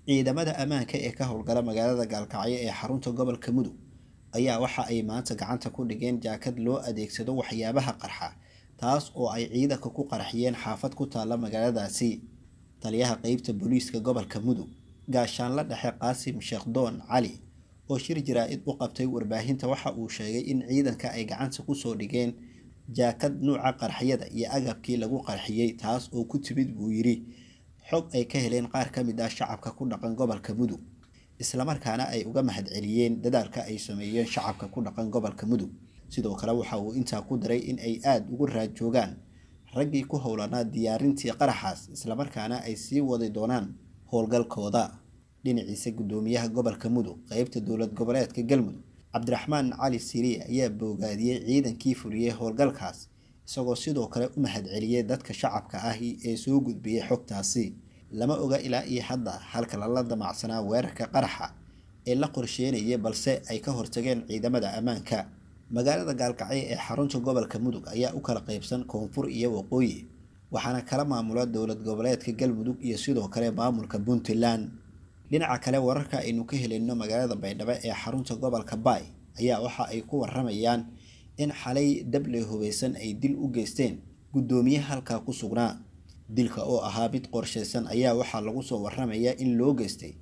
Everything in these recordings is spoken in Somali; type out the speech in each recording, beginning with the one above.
ciidamada amaanka ee ka howlgala magaalada Gaalkacyo ee xarunta gobolka Mudug ayaa waxa ay maanta gacanta ku dhigeen jaakad loo adeegsado waxyaabaha qarxa taas oo ay ciidanka ku qaraxiyeen xaafad ku taala magaaladaasi. Taliyaha qaybta booliiska gobolka Mudug gaashaanle dhexe Qaasim Sheekdoon Cali oo shir jaraa'id u qabtay warbaahinta waxa uu sheegay in ciidanka ay gacanta ku soo dhigeen jaakad nuuca qarxiyada iyo agabkii lagu qarxiyay taas oo ku timid buu yiri xog ay ka heleen qaar ka mid ah shacabka ku dhaqan gobolka Mudug isla markaana ay uga mahadceliyeen dadaalka ay sameeyeen shacabka ku dhaqan gobolka Mudug. sidoo kale waxa uu intaa ku daray in ay aad ugu raad joogaan raggii ku howlanaa diyaarintii qaraxaas isla markaana ay sii wadi doonaan howlgalkooda. dhinaciisa gudoomiyaha gobolka Mudug qaybta dowlad goboleedka Galmudug Cabdiraxmaan Cali Siriye ayaa boogaadiyay ciidankii fuliyay howlgalkaas isagoo sidoo kale u mahadceliyay dadka shacabka ah ee soo gudbiyay xogtaasi. lama oga ilaa iyo hadda halka la damacsanaa weerarka qaraxa ee la qorsheynayay balse ay ka hortageen ciidamada amaanka. magaalada Gaalkacyo ee xarunta gobolka Mudug ayaa u kala qaybsan koonfur iyo waqooyi waxaana kala maamula dowlad goboleedka Galmudug iyo sidoo kale maamulka Puntland. dhinaca kale wararka aynu ka helayno magaalada Baydhabo ee xarunta gobolka Bay ayaa waxa ay ku waramayaan in xalay dable hubeysan ay dil u geysteen gudoomiyaha halka ku sugnaa. dilka oo ahaa mid qorsheysan ayaa waxa lagu soo waramayaa in loo geystay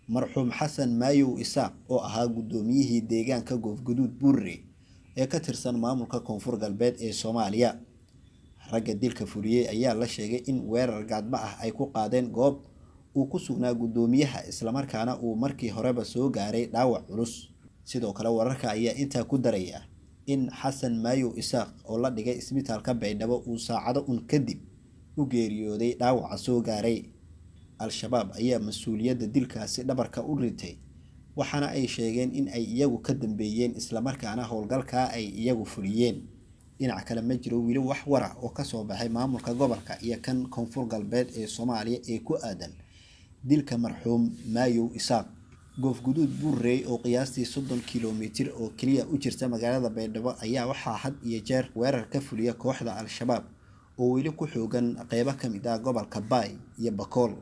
marxuum Xasan Maayow Isaaq oo ahaa gudoomiyihii deegaanka Goofguduud Buurre ee ka tirsan maamulka koonfur galbeed ee Soomaaliya. ragga dilka fuliyay ayaa la sheegay in weerar gaadma ah ay ku qaadeen goob uu ku sugnaa gudoomiyaha isla markaana uu markii horeba soo gaaray dhaawac culus. sidoo kale wararka ayaa intaa ku daraya in Xasan Maayow Isaaq oo la dhigay isbitaalka Baydhabo uu saacado kadib u geeriyooday dhaawaca soo gaaray. al-shabaab ayaa mas'uuliyadda dilkaasi dhabarka u ritay waxaana ay sheegeen in ay iyagu ka dambeeyeen isla markaana howlgalka ay iyagu fuliyeen. dhinaca kale ma jiro wili wax wara oo ka soo baxay maamulka gobolka iyo kan koonfur galbeed ee Soomaaliya ee ku aadan dilka marxuum Maayow Isaaq. Goofguduud Buurre oo qiyaastii 30 kiiloomitir oo kaliya u jirta magaalada Baydhabo ayaa waxaa had iyo jeer weerar ka fuliya kooxda al-shabaab oo wili ku xoogan qaybo ka mid ah gobolka Bay iyo Bakool.